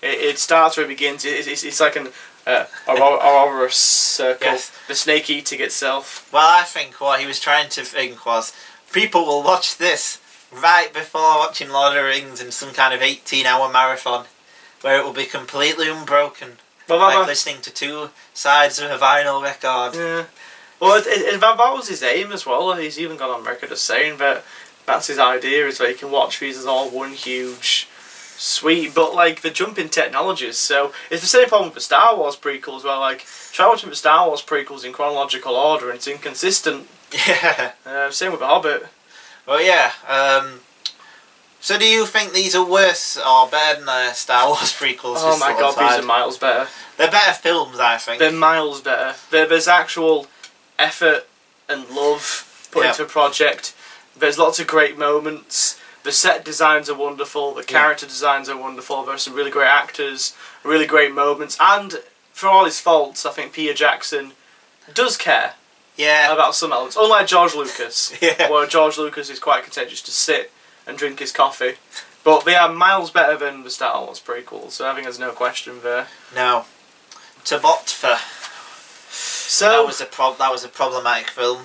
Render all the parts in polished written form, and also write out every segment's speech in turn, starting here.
It starts where it begins. It's like an Ouroboros circle. Yes. The snake eating itself. Well, I think what he was trying to think was, people will watch this right before watching Lord of the Rings in some kind of 18-hour marathon, where it will be completely unbroken, like listening to two sides of a vinyl record. Yeah. Well, that was his aim as well. He's even gone on record as saying that that's his idea, is that you can watch these as all one huge suite. But like the jump in technologies, so it's the same problem with the Star Wars prequels, where like try watching the Star Wars prequels in chronological order and it's inconsistent. Yeah. Same with the Hobbit. Well, yeah. So do you think these are worse or better than the Star Wars prequels? Oh my god, these are miles better. They're better films, I think. They're miles better. There's actual effort and love put into a project. There's lots of great moments. The set designs are wonderful. The character designs are wonderful. There's some really great actors, really great moments. And for all his faults, I think Peter Jackson does care about some elements. Unlike George Lucas, where George Lucas is quite content just to sit and drink his coffee. But they are miles better than the Star Wars prequels, so I think there's no question there. No. To Botfer. So that was a problematic film.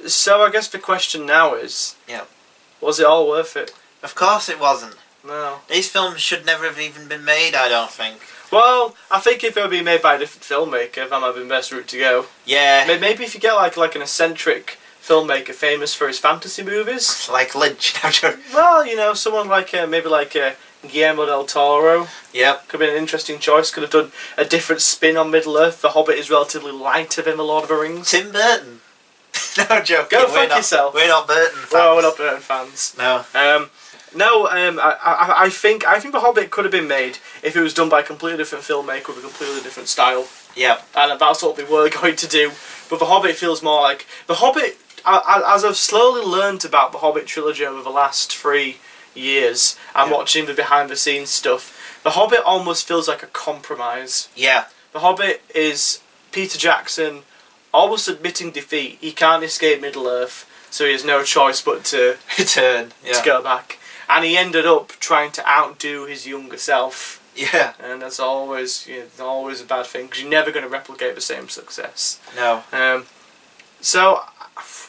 So I guess the question now is, was it all worth it? Of course it wasn't. No. These films should never have even been made, I don't think. Well, I think if they were being made by a different filmmaker, that might have been the best route to go. Yeah. Maybe if you get like an eccentric filmmaker famous for his fantasy movies. Like Lynch. Well, you know, someone like maybe like Guillermo del Toro. Yep. Could have been an interesting choice. Could have done a different spin on Middle-earth. The Hobbit is relatively lighter than The Lord of the Rings. Tim Burton. No joking. Go fuck yourself. We're not Burton fans. Well, we're not Burton fans. No. I think The Hobbit could have been made if it was done by a completely different filmmaker with a completely different style. Yeah. And that's what they were going to do. But The Hobbit feels more like... The Hobbit, as I've slowly learned about the Hobbit Trilogy over the last 3 years, and watching the behind-the-scenes stuff, The Hobbit almost feels like a compromise. Yeah. The Hobbit is Peter Jackson almost admitting defeat. He can't escape Middle-earth, so he has no choice but to turn, to go back. And he ended up trying to outdo his younger self. Yeah. And that's always a bad thing, because you're never going to replicate the same success. No. So,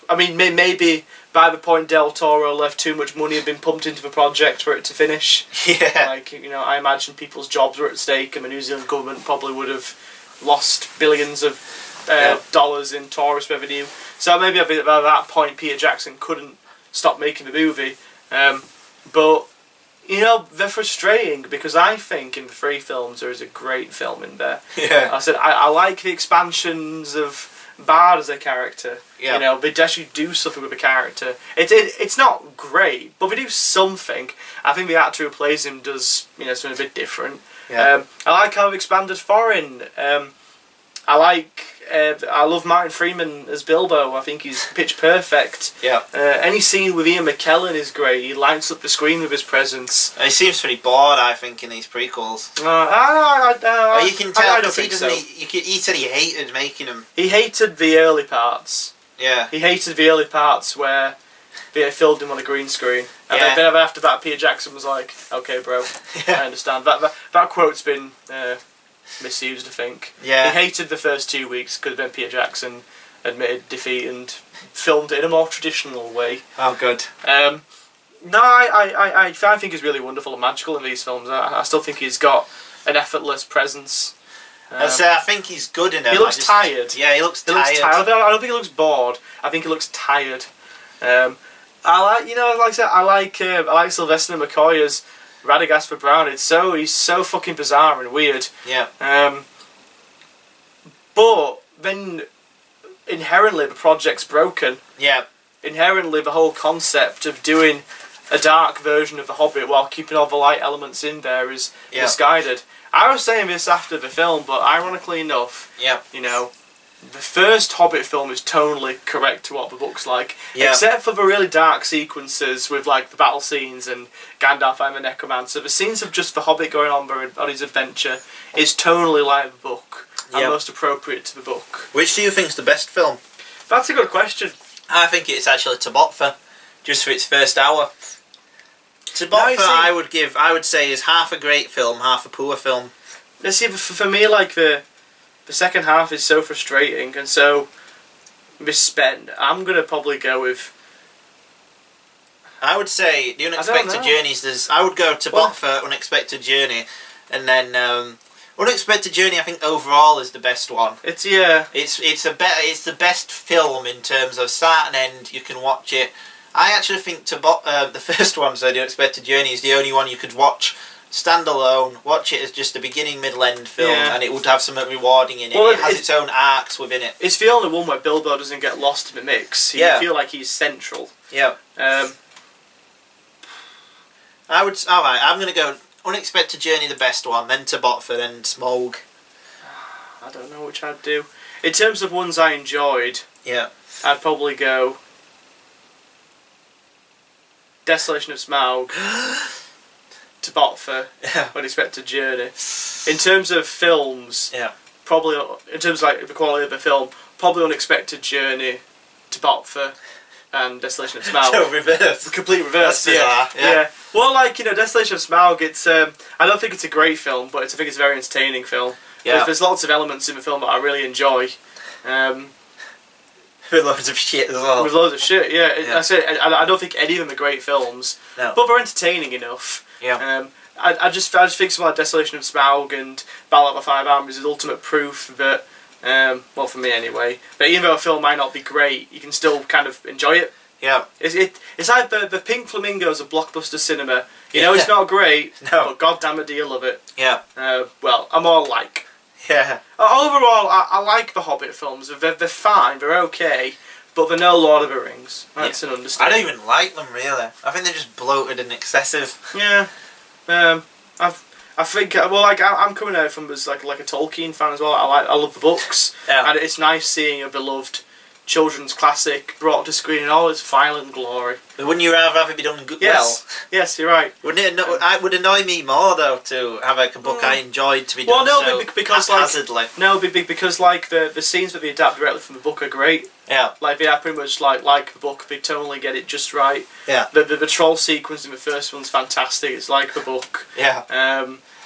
I mean, maybe by the point Del Toro left, too much money had been pumped into the project for it to finish. Yeah. Like, you know, I imagine people's jobs were at stake, and the New Zealand government probably would have lost billions of dollars in tourist revenue. So maybe at that point Peter Jackson couldn't stop making the movie. But, you know, they're frustrating, because I think in the 3 films there is a great film in there. Yeah. I said, I like the expansions of Bard as a character. Yeah. You know, they actually do something with the character. It's not great, but they do something. I think the actor who plays him does, you know, something a bit different. Yeah. I like how they've expanded Thorin. I love Martin Freeman as Bilbo. I think he's pitch perfect. Yeah. Any scene with Ian McKellen is great. He lights up the screen with his presence. He seems pretty bored, I think, in these prequels. You can tell, I don't think so. He said he hated making them. He hated the early parts. Yeah. He hated the early parts where they filmed him on a green screen. And then after that, Peter Jackson was like, okay, bro, I understand. That quote's been misused, I think. Yeah. He hated the first 2 weeks because then Peter Jackson admitted defeat and filmed it in a more traditional way. Oh, good. No, I think he's really wonderful and magical in these films. I still think he's got an effortless presence. I think he's good in it. He looks tired. Yeah, he looks tired. I don't think he looks bored. I think he looks tired. I like Sylvester McCoy as Radagast for Brown. He's so fucking bizarre and weird. Yeah. But then inherently the project's broken. Yeah. Inherently the whole concept of doing a dark version of The Hobbit while keeping all the light elements in there is misguided. I was saying this after the film, but ironically enough, you know, the first Hobbit film is tonally correct to what the book's like, except for the really dark sequences with like the battle scenes and Gandalf and the Necromancer. The scenes of just the Hobbit going on his adventure is tonally like the book and most appropriate to the book. Which do you think is the best film? That's a good question. I think it's actually To Botfer, just for its first hour. To Botford, I would say is half a great film, half a poor film. Let's see, for me, like the second half is so frustrating and so misspent. I'm gonna probably go with. I would say the Unexpected Journeys. I would go to Botford, Unexpected Journey, and then Unexpected Journey. I think overall is the best one. It's the best film in terms of start and end. You can watch it. I actually think the first one, so the Unexpected Journey, is the only one you could watch standalone. Watch it as just a beginning, middle, end film, and it would have something rewarding in it. Well, it has its own arcs within it. It's the only one where Bilbo doesn't get lost in the mix. You feel like he's central. Yeah. I'm going to go Unexpected Journey, the best one, then to Botford, then Smaug. I don't know which I'd do. In terms of ones I enjoyed, I'd probably go Desolation of Smaug to Botford, Unexpected Journey. In terms of films, probably, in terms of like the quality of the film, probably Unexpected Journey to Botford and Desolation of Smaug. So reverse. Complete reverse. Yeah. Well, like, Desolation of Smaug, it's I don't think it's a great film, but I think it's a very entertaining film. Yeah. There's lots of elements in the film that I really enjoy. With loads of shit as well. With loads of shit, I don't think any of them are great films, but they're entertaining enough. Yeah. I just think something like Desolation of Smaug and Battle of the Five Armies is ultimate proof that, well, for me anyway, that even though a film might not be great, you can still kind of enjoy it. Yeah. It's like the Pink Flamingos of blockbuster cinema. It's not great, but god damn it, do you love it. Yeah. Well, I'm all like. Yeah. Overall, I like the Hobbit films. They're fine, they're okay, but they're no Lord of the Rings. That's an understatement. I don't even like them, really. I think they're just bloated and excessive. Yeah. I think, I'm coming out from as like a Tolkien fan as well. I love the books, and it's nice seeing a beloved children's classic brought to screen in all its violent glory. But wouldn't you rather have it be done well? Yes, you're right. It would annoy me more though to have a book I enjoyed to be done because haphazardly. Because the scenes that they adapt directly from the book are great. Yeah. Like they are pretty much like the book. They totally get it just right. Yeah. The troll sequence in the first one's fantastic. It's like the book. Yeah.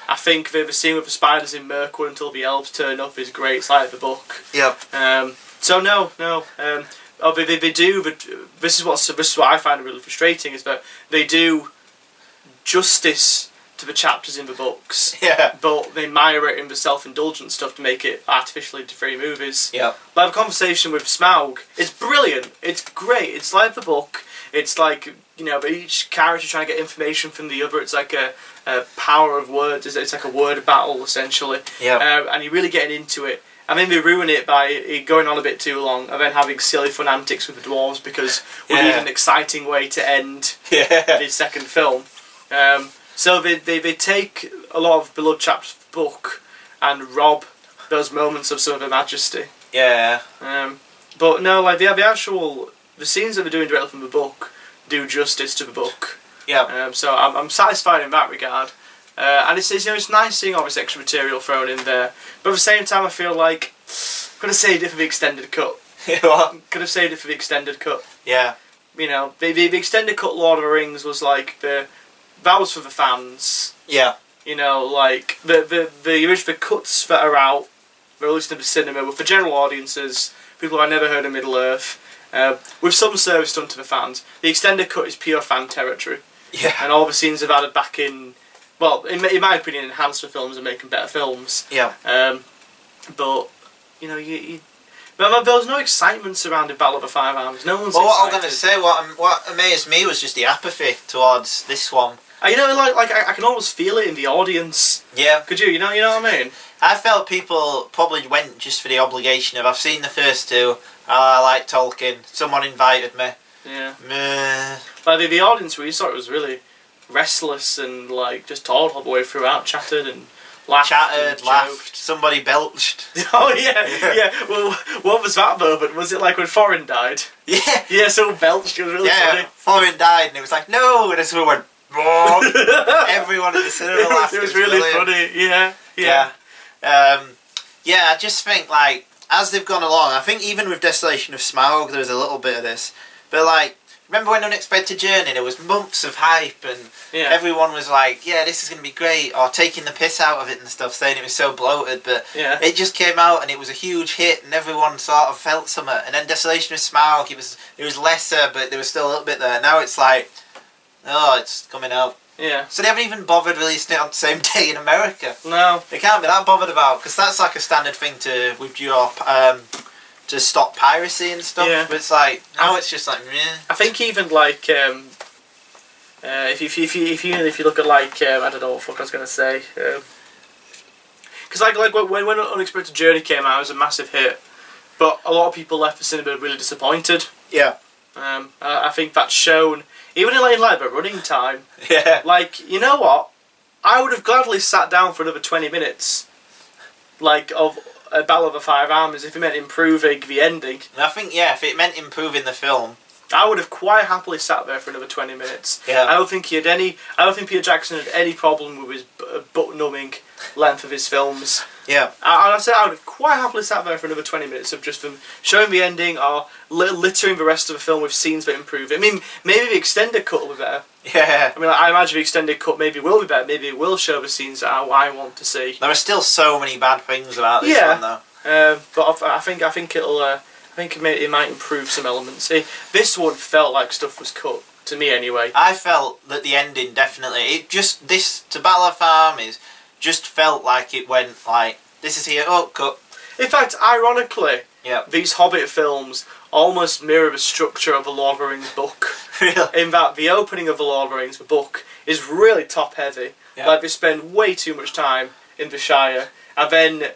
I think the scene with the spiders in Mirkwood until the elves turn up is great. It's like the book. Yep. So no. They do. This is what I find really frustrating is that they do justice to the chapters in the books. Yeah. But they mire it in the self-indulgent stuff to make it artificially into 3 movies. Yeah. Like the conversation with Smaug, it's brilliant. It's great. It's like the book. It's like each character trying to get information from the other. It's like a power of words. It's like a word battle essentially. Yeah. And you're really getting into it. And then they ruin it by it going on a bit too long and then having silly fun antics with the dwarves because we need an exciting way to end the second film. So they take a lot of beloved chapters of the book and rob those moments of some of their majesty. Yeah. But no, like the scenes that they're doing directly from the book do justice to the book. Yeah. So I'm satisfied in that regard. And it's nice seeing all this extra material thrown in there, but at the same time I feel like could have saved it for the extended cut. What? Could have saved it for the extended cut. Yeah. The extended cut Lord of the Rings was like that was for the fans. Yeah. Like the original cuts that are out, released in the cinema, were for general audiences, people who had never heard of Middle Earth, with some service done to the fans. The extended cut is pure fan territory. Yeah. And all the scenes have added back in. Well, in my opinion, enhanced the films and making better films. Yeah. But there was no excitement surrounding Battle of the Five Armies. No one's. Well, what excited. I'm going to say, what amazed me was just the apathy towards this one. I can almost feel it in the audience. Yeah. Could you? You know what I mean? I felt people probably went just for the obligation of I've seen the first two. I like Tolkien. Someone invited me. Yeah. Meh. Like the audience, we thought it was really restless and like just talked all the way throughout, chatted and laughed. Laughed. Somebody belched. Oh yeah. Well, what was that moment? Was it like when Thorin died? Yeah. Yeah, someone belched. It was really funny. Thorin died, and it was like no, and someone went. Everyone in the cinema laughed. It was really funny. Yeah. I just think like as they've gone along, I think even with Desolation of Smaug, there was a little bit of this, but like remember when Unexpected Journey, there was months of hype and Yeah. everyone was like, yeah, this is going to be great, or taking the piss out of it and stuff, saying it was so bloated, but Yeah. it just came out and it was a huge hit and everyone sort of felt something. And then Desolation of Smaug, it was lesser, but there was still a little bit there. Now it's like, oh, it's coming out. Yeah. So they haven't even bothered releasing it on the same day in America. No. They can't be that bothered about, because that's like a standard thing to with your to stop piracy and stuff. Yeah. But it's like now it's just like meh. I think even like if you look at like I don't know what the fuck I was gonna say. Because like when Unexpected Journey came out, it was a massive hit, but a lot of people left the cinema really disappointed. Yeah. I think that's shown even in like the running time. Yeah. Like, you know what? I would have gladly sat down for another 20 minutes, like of a Battle of the Five Armies, if it meant improving the ending. I think if it meant improving the film. I would have quite happily sat there for another 20 minutes. Yeah. I don't think Peter Jackson had any problem with his butt-numbing length of his films. Yeah. I said I would have quite happily sat there for another 20 minutes of just them showing the ending or littering the rest of the film with scenes that improve it. I mean, maybe the extended cut will be better. Yeah. I mean, I imagine the extended cut maybe will be better. Maybe it will show the scenes that I want to see. There are still so many bad things about this one, though. But I think it'll. I think it might improve some elements. This one felt like stuff was cut, to me anyway. I felt that the ending definitely, to Battle of Armies, just felt like it went like, this is here, oh, cut. In fact, ironically, Yep. these Hobbit films almost mirror the structure of the Lord of the Rings book. Really? In that the opening of the Lord of the Rings, the book, is really top heavy. Yeah. Like they spend way too much time in the Shire, and then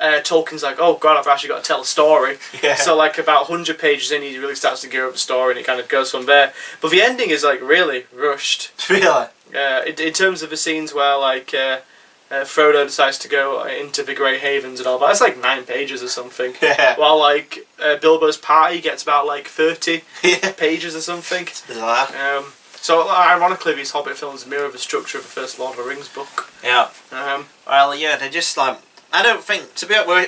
Tolkien's like, oh god, I've actually got to tell a story. Yeah. So like about 100 pages in, he really starts to gear up the story, and it kind of goes from there. But the ending is like really rushed. Really? In terms of the scenes where like Frodo decides to go into the Grey Havens and all that, it's like 9 pages or something. Yeah. While like Bilbo's party gets about like 30 Yeah. pages or something. It's bizarre. So ironically, these Hobbit films mirror the structure of the first Lord of the Rings book. Yeah. Well, yeah, they're just like, I don't think,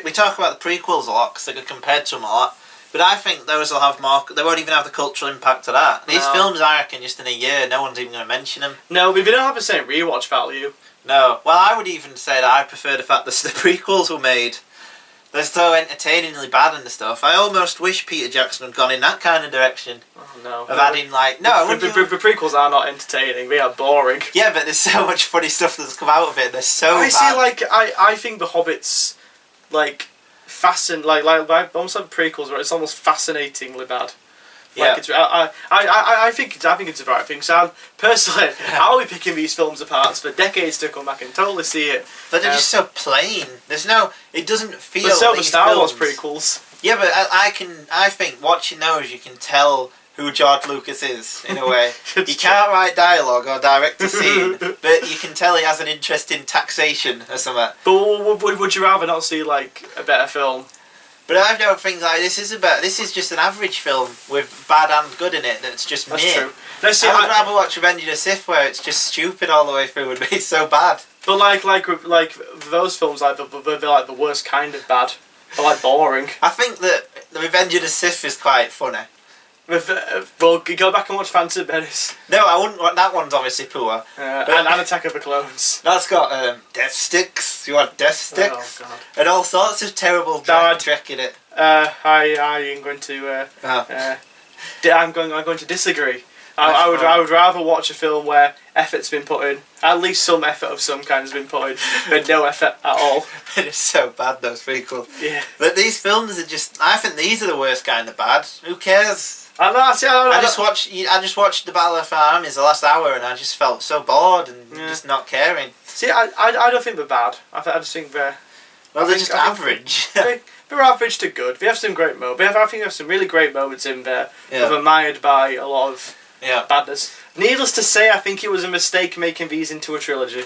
we talk about the prequels a lot because they get compared to them a lot, but I think those will have more, they won't even have the cultural impact of that. These films, I reckon, just in a year, no one's even going to mention them. No, but they don't have the same rewatch value. No. Well, I would even say that I prefer the fact that the prequels were made. They're so entertainingly bad and stuff. I almost wish Peter Jackson had gone in that kind of direction. Oh no. Of adding like, no. The prequels are not entertaining, they are boring. Yeah, but there's so much funny stuff that's come out of it, they're so bad. See, like, I think The Hobbit's, like, almost like prequels where it's almost fascinatingly bad. Like, Yeah. it's, I think it's the right thing. So personally, I'll be picking these films apart for decades to come back and totally see it. But they're just so plain. There's no, it doesn't feel. But so the these Star Wars films. prequels. Yeah, but I think watching those you can tell who George Lucas is in a way. He can't write dialogue or direct a scene, but you can tell he has an interest in taxation or something. But would you rather not see like a better film? But I don't think like this is just an average film with bad and good in it. That's just That's meh. true. Let's see. I would rather watch Revenge of the Sith where it's just stupid all the way through and it's so bad. But like those films, like they're like the worst kind of bad. They're like boring. I think that the Revenge of the Sith is quite funny. Well, go back and watch Phantom Menace. No, I wouldn't want that one's obviously poor. And Attack of the Clones. That's got death sticks. You want death sticks? Oh god. And all sorts of terrible trick in it. I'm going to. I'm going to disagree. I would rather watch a film where effort's been put in. At least some effort of some kind has been put in, but no effort at all. It's so bad, those prequels. Yeah. But these films are just. I think these are the worst kind of bad. Who cares? I just watched the Battle of Armies the last hour, and I just felt so bored and just not caring. See, I don't think they're bad. I just think they're. Well, they're just average. They're average to good. They have some great moments. I think they have some really great moments in there. Yeah. They're admired by a lot of Yeah. badness. Needless to say, I think it was a mistake making these into a trilogy.